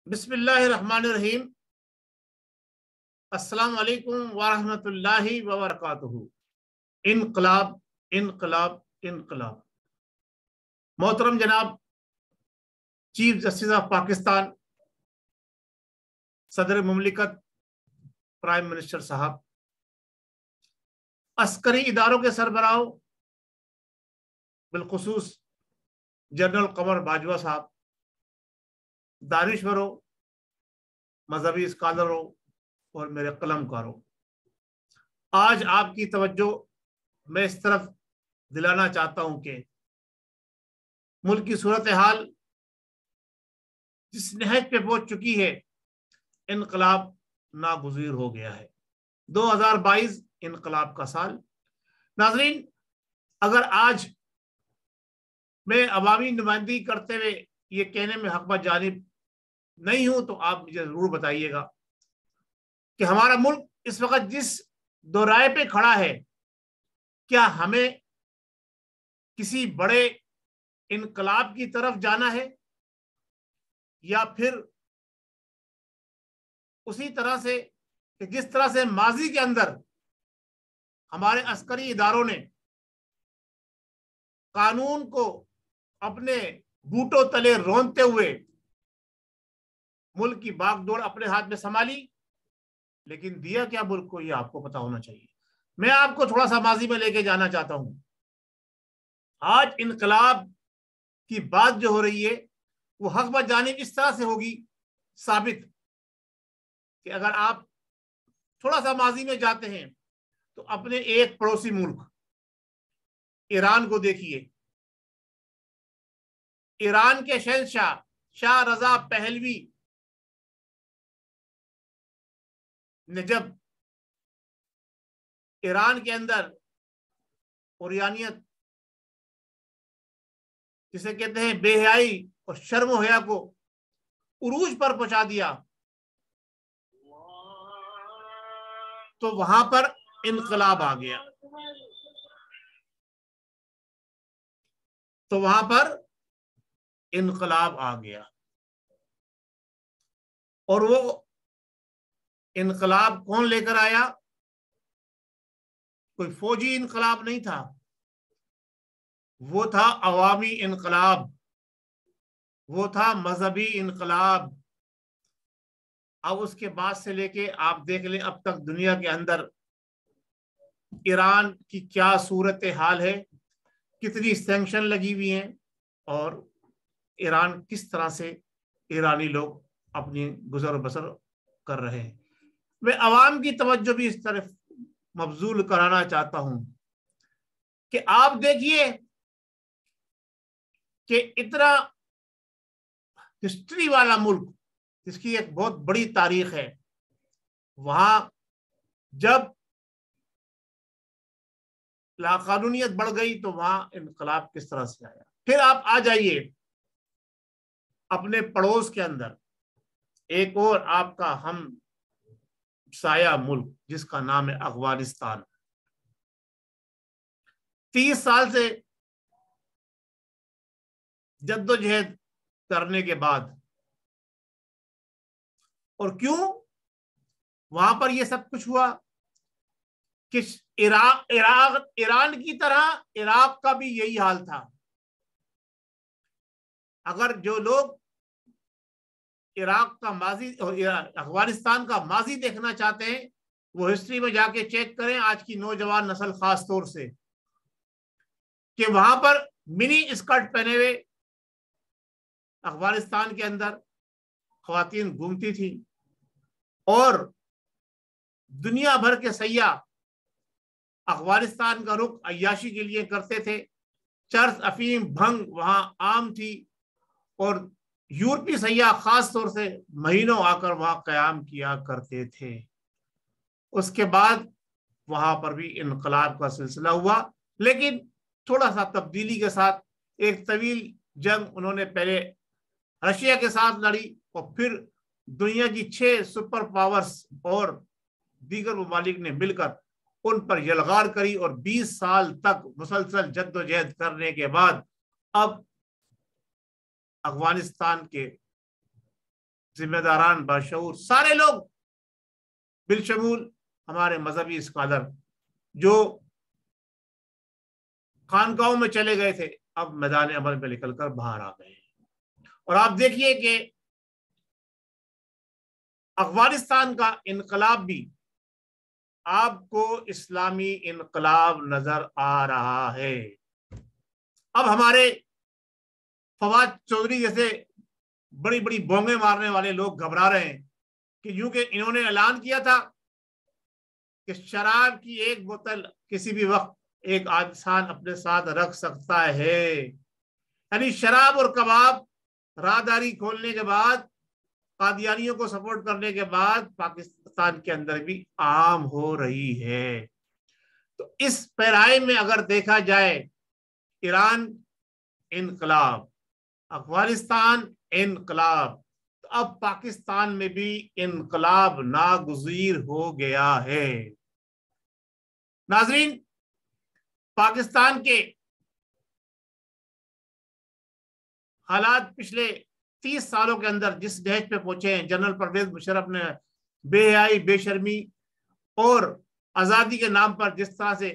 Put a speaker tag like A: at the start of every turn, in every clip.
A: बिस्मिल्लाहिर्रहमानिर्रहीम। अस्सलाम वालेकुम वरहमतुल्लाहि वबरकातुहू। इनकलाब इनकलाब इनकलाब। मोहतरम जनाब चीफ जस्टिस ऑफ पाकिस्तान, सदर मुमलिकत, प्राइम मिनिस्टर साहब, अस्करी इदारों के सरबराहों, बिलखुसूस जनरल कमर बाजवा साहब, दानिश्वरों, मजहबी स्कॉलरों और मेरे कलमकारों, आज आपकी तवज्जो मैं इस तरफ दिलाना चाहता हूं कि मुल्क की सूरत हाल जिस नहज पे पहुंच चुकी है, इनकलाब नागुज़ीर हो गया है। 2022 इनकलाब का साल। नाज़रीन, अगर आज मैं अवामी नुमाइंदगी करते हुए ये कहने में हक़ जानिब नहीं हूं तो आप मुझे जरूर बताइएगा कि हमारा मुल्क इस वक्त जिस दोराहे पे खड़ा है, क्या हमें किसी बड़े इनकलाब की तरफ जाना है या फिर उसी तरह से कि जिस तरह से माजी के अंदर हमारे अस्करी इदारों ने कानून को अपने बूटों तले रोंदते हुए मुल्क की बागडोर अपने हाथ में संभाली, लेकिन दिया क्या मुल्क को, ये आपको पता होना चाहिए। मैं आपको थोड़ा सा माजी में लेके जाना चाहता हूं। आज इनकलाब की बात जो हो रही है वो हक ब जानिब इस तरह से होगी साबित कि अगर आप थोड़ा सा माजी में जाते हैं तो अपने एक पड़ोसी मुल्क ईरान को देखिए। ईरान के शहंशाह शाह रजा पहलवी ने जब ईरान के अंदर उरियानियत, जिसे कहते हैं बेहयाई और शर्म हया को उरूज पर पहुंचा दिया, तो वहां पर इनकलाब आ गया। और वो इनकलाब कौन लेकर आया? कोई फौजी इनकलाब नहीं था, वो था अवामी इनकलाब, वो था मजहबी इनकलाब। अब उसके बाद से लेके आप देख लें अब तक दुनिया के अंदर ईरान की क्या सूरत हाल है, कितनी सैंक्शन लगी हुई हैं और ईरान किस तरह से ईरानी लोग अपनी गुजर बसर कर रहे हैं। मैं अवाम की तवज्जो भी इस तरफ मबजूल कराना चाहता हूं कि आप देखिए कि इतना हिस्ट्री वाला मुल्क जिसकी एक बहुत बड़ी तारीख है, वहां जब लाकानूनियत बढ़ गई तो वहां इनकलाब किस तरह से आया। फिर आप आ जाइए अपने पड़ोस के अंदर एक और आपका हम साया मुल्क जिसका नाम है अफगानिस्तान। 30 साल से जद्दोजहद करने के बाद, और क्यों वहां पर यह सब कुछ हुआ कि ईरान की तरह इराक का भी यही हाल था। अगर जो लोग इराक का माजी और अफगानिस्तान का माजी देखना चाहते हैं, वो हिस्ट्री में जाके चेक करें आज की नौजवान नस्ल खास तौर से, कि वहां पर मिनी स्कर्ट पहने हुए अफगानिस्तान के अंदर ख्वातीन घूमती थी और दुनिया भर के सयाह अफगानिस्तान का रुख अय्याशी के लिए करते थे। चर्स, अफीम, भंग वहां आम थी और यूरोपीय सयाह खास तौर से महीनों आकर वहां कयाम किया करते थे। उसके बाद वहां पर भी इनकलाब का सिलसिला हुआ, लेकिन थोड़ा सा तब्दीली के साथ। एक तवील जंग उन्होंने पहले रशिया के साथ लड़ी और फिर दुनिया की 6 सुपर पावर्स और दीगर ममालिक ने मिलकर उन पर यलगार करी और 20 साल तक मुसलसल जद्दोजहद करने के बाद अब अफगानिस्तान के जिम्मेदारान, बाशऊर सारे लोग, बिलशमूल हमारे मजहबी स्कॉलर जो खानकाहों में चले गए थे, अब मैदान अमल में निकलकर बाहर आ गए। और आप देखिए कि अफगानिस्तान का इनकलाब भी आपको इस्लामी इनकलाब नजर आ रहा है। अब हमारे फवाद चौधरी जैसे बड़ी बड़ी बोंगे मारने वाले लोग घबरा रहे हैं कि यूं कि इन्होंने ऐलान किया था कि शराब की एक बोतल किसी भी वक्त एक इंसान अपने साथ रख सकता है। यानी शराब और कबाब राहदारी खोलने के बाद, कादियानियों को सपोर्ट करने के बाद पाकिस्तान के अंदर भी आम हो रही है। तो इस पैराए में अगर देखा जाए, ईरान इनकलाब, अफगानिस्तान इनकलाब, तो अब पाकिस्तान में भी इनकलाब नागुज़ीर हो गया है। नाजरीन, पाकिस्तान के हालात पिछले 30 सालों के अंदर जिस नहज पे पहुंचे हैं, जनरल परवेज मुशर्रफ ने बेहयाई, बेशर्मी और आजादी के नाम पर जिस तरह से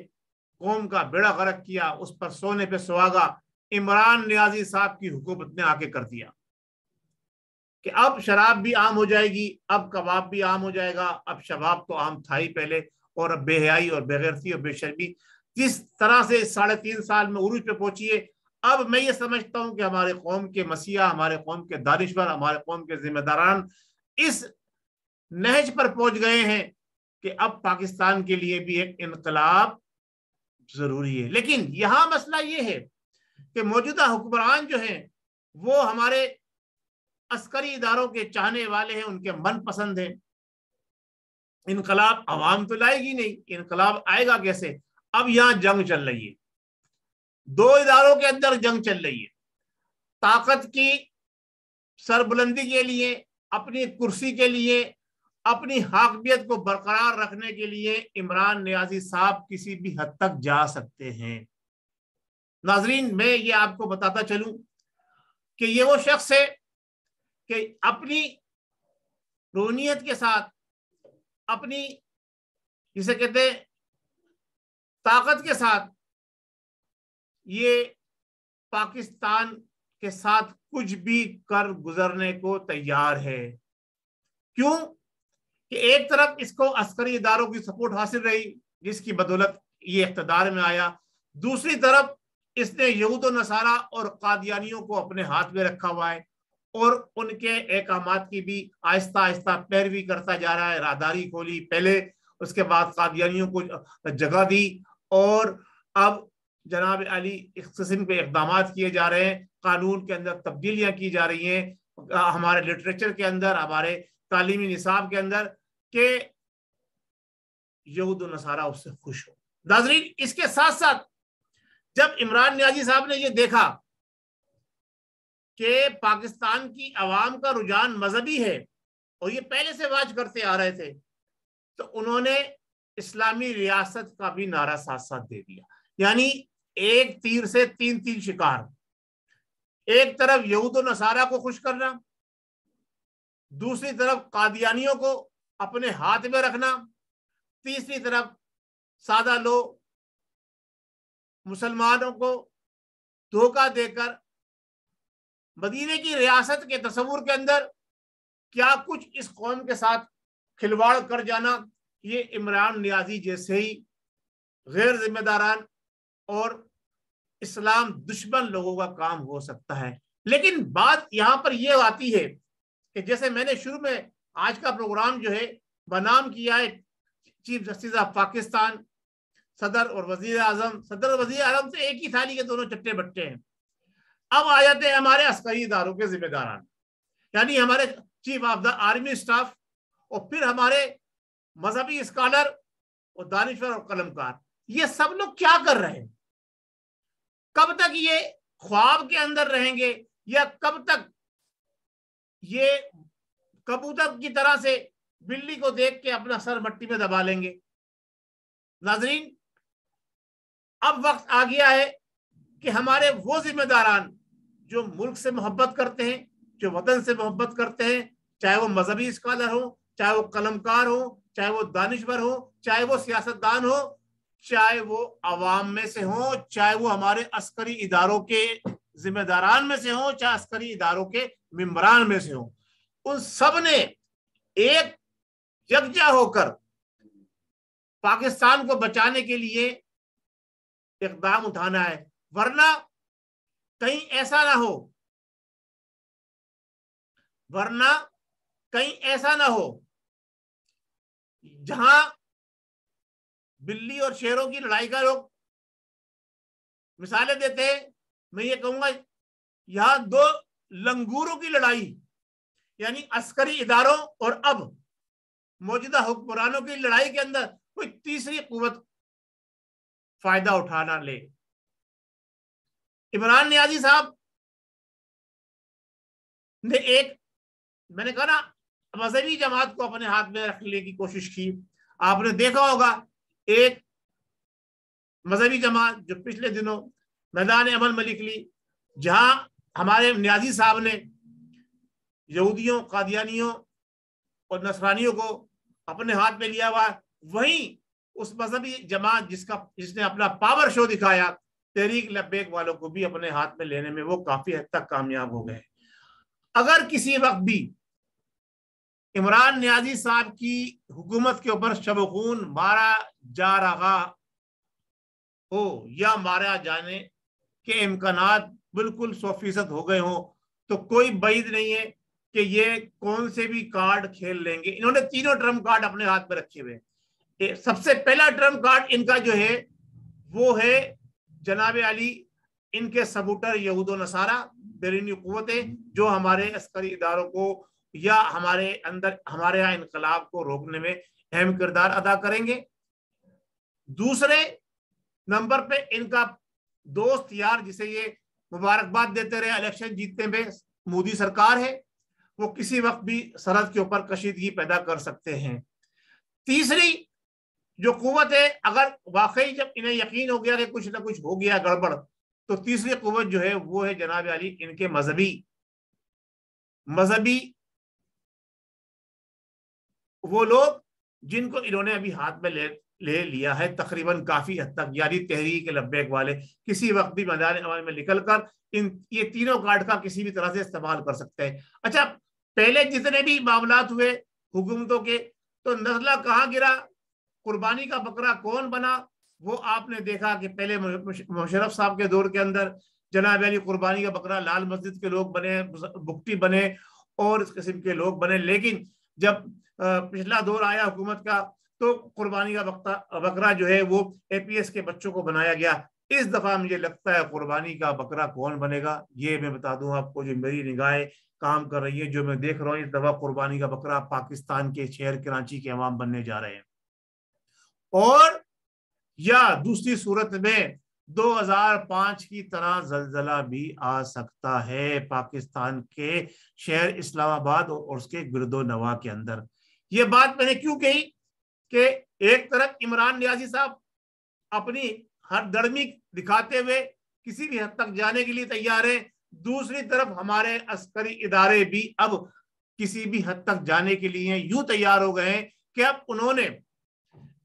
A: कौम का बेड़ा गर्क किया, उस पर सोने पे सुहागा इमरान नियाजी साहब की हुकूमत ने आके कर दिया कि अब शराब भी आम हो जाएगी, अब कबाब भी आम हो जाएगा। अब शबाब तो आम था ही पहले, और अब बेहयाई और बेगैरती और बेशर्मी जिस तरह से 3.5 साल में उरूज पे पहुंची है। अब मैं ये समझता हूं कि हमारे कौम के मसीहा, हमारे कौम के दानिशवर, हमारे कौम के जिम्मेदारान इस नहज पर पहुंच गए हैं कि अब पाकिस्तान के लिए भी एक इनकलाब जरूरी है। लेकिन यहां मसला ये है कि मौजूदा हुक्मरान जो हैं वो हमारे अस्करी इदारों के चाहने वाले हैं, उनके मन पसंद हैं। इनकलाब अवाम तो लाएगी नहीं, इनकलाब आएगा कैसे? अब यहां जंग चल रही है, दो इदारों के अंदर जंग चल रही है। ताकत की सरबुलंदी के लिए, अपनी कुर्सी के लिए, अपनी हाकमियत को बरकरार रखने के लिए इमरान नियाजी साहब किसी भी हद तक जा सकते हैं। नाजरीन, मैं ये आपको बताता चलूं कि ये वो शख्स है कि अपनी रूनियत के साथ, अपनी जिसे कहते हैं ताकत के साथ, ये पाकिस्तान के साथ कुछ भी कर गुजरने को तैयार है। क्यों? कि एक तरफ इसको अस्करी इदारों की सपोर्ट हासिल रही जिसकी बदौलत ये इख्तिदार में आया, दूसरी तरफ इसने यहूद नसारा और कादियानियों को अपने हाथ में रखा हुआ है और उनके अहकामात की भी आहिस्ता आहिस्ता पैरवी करता जा रहा है। राहदारी खोली पहले, उसके बाद कादियानियों को जगह दी, और अब जनाब अली इस किस्म के इकदाम किए जा रहे हैं, कानून के अंदर तब्दीलियां की जा रही हैं, हमारे लिटरेचर के अंदर, हमारे तालीमी निसाब के अंदर, के यहूद नसारा उससे खुश हो। नाज़रीन, इसके साथ साथ जब इमरान नियाजी साहब ने ये देखा कि पाकिस्तान की आवाम का रुझान मजहबी है और ये पहले से वाच करते आ रहे थे, तो उन्होंने इस्लामी रियासत का भी नारा साथ साथ दे दिया। यानी एक तीर से तीन शिकार, एक तरफ यहूद नसारा को खुश करना, दूसरी तरफ कादियानियों को अपने हाथ में रखना, तीसरी तरफ सादा लोग मुसलमानों को धोखा देकर मदीने की रियासत के तस्वुर के अंदर क्या कुछ इस कौम के साथ खिलवाड़ कर जाना, ये इमरान नियाजी जैसे ही गैर जिम्मेदारान और इस्लाम दुश्मन लोगों का काम हो सकता है। लेकिन बात यहां पर यह आती है कि जैसे मैंने शुरू में आज का प्रोग्राम जो है बनाम किया है चीफ जस्टिस ऑफ पाकिस्तान, सदर और वजीर आजम। सदर और वजीर आजम से एक ही थाली के दोनों चट्टे बट्टे हैं। अब आ जाते हैं हमारे अस्करी इदारों के जिम्मेदारान, यानी हमारे chief of the army staff, और फिर हमारे मजहबी स्कॉलर और दानिशवर और कलमकार। ये सब लोग क्या कर रहे हैं? कब तक ये ख्वाब के अंदर रहेंगे, या कब तक ये कबूतर की तरह से बिल्ली को देख के अपना सर मट्टी में दबा लेंगे? नाजरीन, अब वक्त आ गया है कि हमारे वो जिम्मेदारान जो मुल्क से मोहब्बत करते हैं, जो वतन से मोहब्बत करते हैं, चाहे वो मजहबी स्कॉलर हो, चाहे वो कलमकार हो, चाहे वो दानिशवर हो, चाहे वो सियासतदान हो, चाहे वो अवाम में से हो, चाहे वो हमारे अस्करी इदारों के जिम्मेदारान में से हो, चाहे अस्करी इदारों के मेंबरान में से हो, उन सब ने एक यकजा होकर पाकिस्तान को बचाने के लिए इकदाम उठाना है। वरना कहीं ऐसा ना हो, वरना कहीं ऐसा ना हो जहां बिल्ली और शेरों की लड़ाई का लोग मिसालें देते हैं, मैं ये कहूंगा यहां दो लंगूरों की लड़ाई, यानी अस्करी इदारों और अब मौजूदा हुक्मरानों की लड़ाई के अंदर कोई तीसरी कुव्वत फायदा उठाना ले। इमरान नियाजी साहब ने एक, मैंने कहा ना, मजहबी जमात को अपने हाथ में रखने की कोशिश की। आपने देखा होगा एक मजहबी जमात जो पिछले दिनों मैदान अमल में निकली, जहां हमारे नियाजी साहब ने यहूदियों, कादियानियों और नसरानियों को अपने हाथ में लिया हुआ, वहीं उस मजहबी जमात जिसने अपना पावर शो दिखाया, तहरीक लब्बैक वालों को भी अपने हाथ में लेने में वो काफी हद तक कामयाब हो गए। अगर किसी वक्त भी इमरान नियाजी साहब की हुकूमत के ऊपर शब-ए-खून मारा जा रहा हो या मारा जाने के इम्कानात बिल्कुल 100% हो गए हो, तो कोई बैद नहीं है कि ये कौन से भी कार्ड खेल लेंगे। इन्होंने तीनों ट्रम्प कार्ड अपने हाथ में रखे हुए। सबसे पहला ट्रम्प कार्ड इनका जो है वो है जनाब अली, इनके सबूटर यहूदो नसारा बैरूनी कुव्वतें, जो हमारे अस्करी इदारों को या हमारे अंदर हमारे यहाँ इनकलाब को रोकने में अहम किरदार अदा करेंगे। दूसरे नंबर पे इनका दोस्त यार, जिसे ये मुबारकबाद देते रहे इलेक्शन जीतने में, मोदी सरकार है, वो किसी वक्त भी सरहद के ऊपर कशीदगी पैदा कर सकते हैं। तीसरी जो कुव्वत है, अगर वाकई जब इन्हें यकीन हो गया कि कुछ ना कुछ हो गया गड़बड़, तो तीसरी कुव्वत जो है वो है जनाब अली इनके मजहबी वो लोग जिनको इन्होंने अभी हाथ में ले लिया है तकरीबन काफी हद तक, यानी तहरीक लब्बैक वाले किसी वक्त भी मैदान अमल में निकलकर ये तीनों कार्ड का किसी भी तरह से इस्तेमाल कर सकते हैं। अच्छा, पहले जितने भी मामलात हुए हुकूमतों के, तो नजला कहाँ गिरा, कुर्बानी का बकरा कौन बना, वो आपने देखा कि पहले मुशर्रफ साहब के दौर के अंदर जनाब अली कुर्बानी का बकरा लाल मस्जिद के लोग बने, बुक्टी बने और इस किस्म के लोग बने। लेकिन जब पिछला दौर आया हुकूमत का, तो कुर्बानी का बकरा जो है वो APS के बच्चों को बनाया गया। इस दफा मुझे लगता है कुर्बानी का बकरा कौन बनेगा, ये मैं बता दूं आपको, जो मेरी निगाहें काम कर रही है, जो मैं देख रहा हूँ, इस दफा कुर्बानी का बकरा पाकिस्तान के शहर कराची के अवाम बनने जा रहे हैं। और या दूसरी सूरत में 2005 की तरह जलजला भी आ सकता है पाकिस्तान के शहर इस्लामाबाद और उसके गिरदो नवा के अंदर। ये बात मैंने क्यों कही कि एक तरफ इमरान नियाजी साहब अपनी हर दड़मी दिखाते हुए किसी भी हद तक जाने के लिए तैयार है, दूसरी तरफ हमारे अस्करी इदारे भी अब किसी भी हद तक जाने के लिए यूं तैयार हो गए हैं कि अब उन्होंने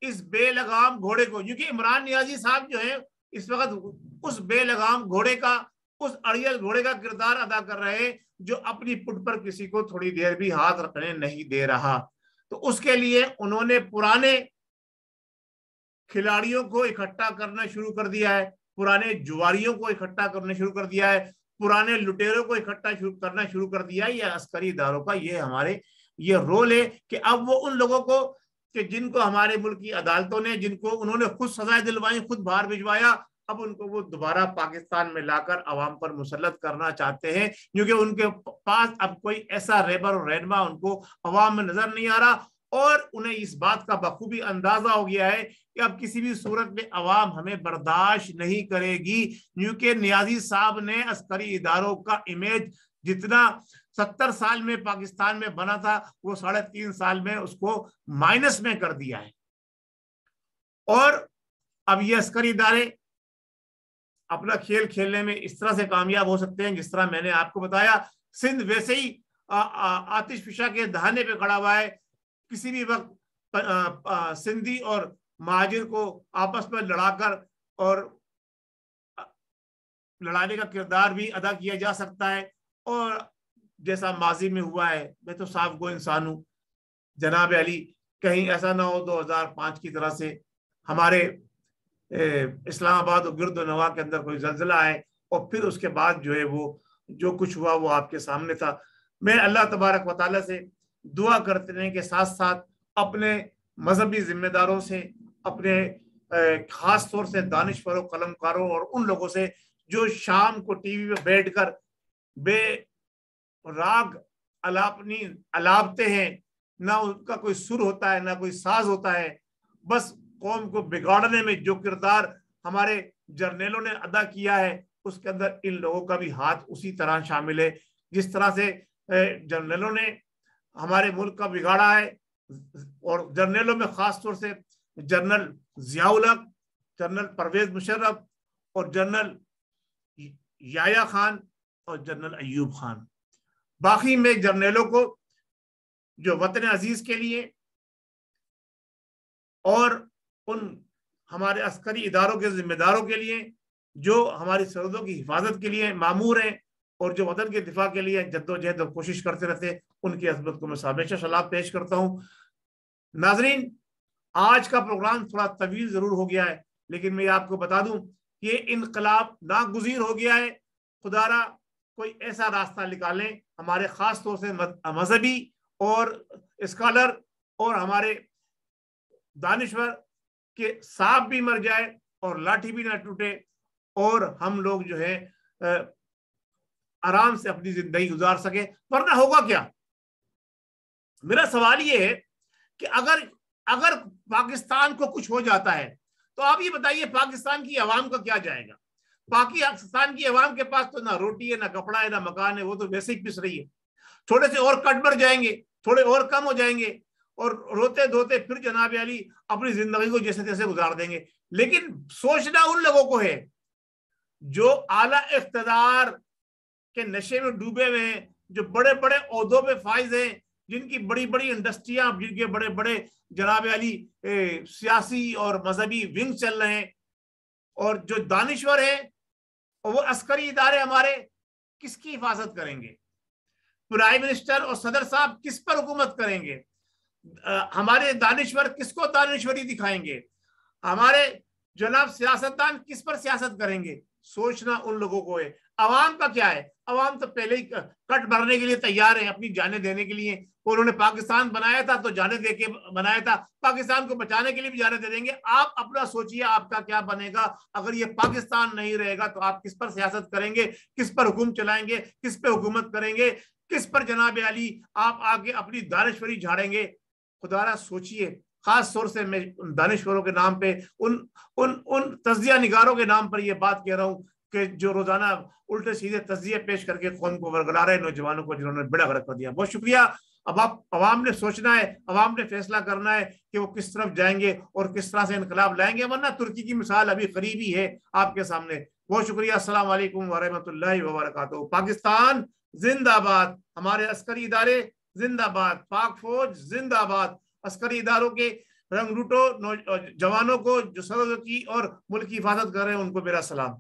A: इस बेलगाम घोड़े को, क्योंकि इमरान नियाजी साहब जो है इस वक्त उस बेलगाम घोड़े का, उस अड़ियल घोड़े का किरदार अदा कर रहे हैं जो अपनी पुट पर किसी को थोड़ी देर भी हाथ रखने नहीं दे रहा। तो उसके लिए उन्होंने पुराने खिलाड़ियों को इकट्ठा करना शुरू कर दिया है, पुराने जुआरियों को इकट्ठा करना शुरू कर दिया है, पुराने लुटेरों को इकट्ठा करना शुरू कर दिया है। यह अस्करी इदारों का ये रोल है कि अब वो उन लोगों को कि जिनको हमारे मुल्क की अदालतों ने, जिनको उन्होंने खुद सजाएं दिलवाई, खुद बाहर भिजवाया, अब उनको वो दोबारा पाकिस्तान में लाकर अवाम पर मुसल्लत करना चाहते हैं, क्योंकि उनके पास अब कोई ऐसा रेबर और रहनुमा उनको अवाम में नजर नहीं आ रहा। और उन्हें इस बात का बखूबी अंदाजा हो गया है कि अब किसी भी सूरत में अवाम हमें बर्दाश्त नहीं करेगी, क्योंकि नियाजी साहब ने अस्करी इदारों का इमेज जितना 70 साल में पाकिस्तान में बना था, वो 3.5 साल में उसको माइनस में कर दिया है। और अब ये अस्करी इदारे अपना खेल खेलने में इस तरह से कामयाब हो सकते हैं जिस तरह मैंने आपको बताया। सिंध वैसे ही आतिश फिशा के दहाने पे खड़ा हुआ है, किसी भी वक्त सिंधी और महाजिर को आपस में लड़ाकर और लड़ाने का किरदार भी अदा किया जा सकता है। और जैसा माजी में हुआ है, मैं तो साफ गो इंसान हूँ जनाब अली, कहीं ऐसा ना हो 2005 की तरह से हमारे इस्लामाबाद और गिरद नवा के अंदर कोई जल्जला आए और फिर उसके बाद जो है वो जो कुछ हुआ वो आपके सामने था। मैं अल्लाह तबारक व तआला से दुआ करने के साथ साथ अपने मजहबी जिम्मेदारों से, अपने खास तौर से दानिशवरों, कलमकारों और उन लोगों से जो शाम को टीवी पे बैठकर बेराग अलापते हैं, ना उनका कोई सुर होता है ना कोई साज होता है, बस कौम को बिगाड़ने में जो किरदार हमारे जर्नेलों ने अदा किया है उसके अंदर इन लोगों का भी हाथ उसी तरह शामिल है। जिस तरह से जर्नेलों ने हमारे मुल्क का बिगाड़ा है, और जर्नेलों में खास तौर से जनरल जियाउल हक, जनरल परवेज मुशर्रफ और जनरल याया खान और जनरल अयूब खान, बाकी में जर्नेलों को जो वतन अजीज के लिए और उन हमारे अस्करी इदारों के जिम्मेदारों के लिए जो हमारी सरहदों की हिफाजत के लिए मामूर हैं और जो वतन के दिफा के लिए जद्दोजहद और कोशिश करते रहते, उनकी अज़मत को मैं हमेशा सलाम पेश करता हूँ। नाजरीन, आज का प्रोग्राम थोड़ा तवील जरूर हो गया है, लेकिन मैं आपको बता दूं ये इनकलाब नागुज़ीर हो गया है। खुदारा कोई ऐसा रास्ता निकालें, हमारे खास तौर से मजहबी और स्कॉलर और हमारे दानिश्वर के सांप भी मर जाए और लाठी भी ना टूटे और हम लोग जो है आराम से अपनी जिंदगी गुजार सके। वरना होगा क्या? मेरा सवाल ये है कि अगर पाकिस्तान को कुछ हो जाता है तो आप ये बताइए पाकिस्तान की आवाम का क्या जाएगा? पाकिस्तान की आवाम के पास तो ना रोटी है, ना कपड़ा है, ना मकान है, वो तो वैसे ही पिस रही है। थोड़े से और कट बढ़ जाएंगे, थोड़े और कम हो जाएंगे और रोते धोते फिर जनाब अली अपनी जिंदगी को जैसे तैसे गुजार देंगे। लेकिन सोचना उन लोगों को है जो आला इख्तिदार के नशे में डूबे हुए हैं, जो बड़े बड़े ओहदों पे फाइज हैं, जिनकी बड़ी बड़ी इंडस्ट्रियां, जिनके बड़े बड़े जनाब अली सियासी और मजहबी विंग चल रहे हैं, और जो दानिश्वर है और वो अस्करी इदारे हमारे किसकी हिफाजत करेंगे? प्राइम मिनिस्टर और सदर साहब किस पर हुकूमत करेंगे? हमारे दानिश्वर किसको दानिश्वरी दिखाएंगे? हमारे जनाब सियासतदान किस पर सियासत करेंगे? सोचना उन लोगों को है। अवाम का क्या है? अवाम तो पहले ही कट भरने के लिए तैयार है, अपनी जानें देने के लिए। उन्होंने पाकिस्तान बनाया था तो जानें दे के बनाया था, पाकिस्तान को बचाने के लिए भी जानें दे देंगे। आप अपना सोचिए आपका क्या बनेगा। अगर ये पाकिस्तान नहीं रहेगा तो आप किस पर सियासत करेंगे, किस पर हुकूम चलाएंगे, किस पे हुकूमत करेंगे, किस पर जनाब अली आप आगे अपनी दानिश्वरी झाड़ेंगे? खुदारा सोचिए। खास तौर से मैं दानिश्वरों के नाम पे, उन उन उन तज्जिया निगारों के नाम पर यह बात कह रहा हूं कि जो रोजाना उल्टे सीधे तज्जिए पेश करके कौम को वर्गला रहे नौजवानों को, जिन्होंने बड़ा गलत कर दिया। बहुत शुक्रिया। अब आप अवाम ने सोचना है, अवाम ने फैसला करना है कि वो किस तरफ जाएंगे और किस तरह से इनकलाब लाएंगे, वरना तुर्की की मिसाल अभी करीबी है आपके सामने। बहुत शुक्रिया। अस्सलाम वालेकुम वरहमतुल्लाहि वबरकातुहू। पाकिस्तान जिंदाबाद, हमारे अस्करी इदारे जिंदाबाद, पाक फौज जिंदाबाद, अस्करी इदारों के रंगरूटों जवानों को जो सरहद की और मुल्क की हिफाजत कर रहे हैं उनको मेरा सलाम।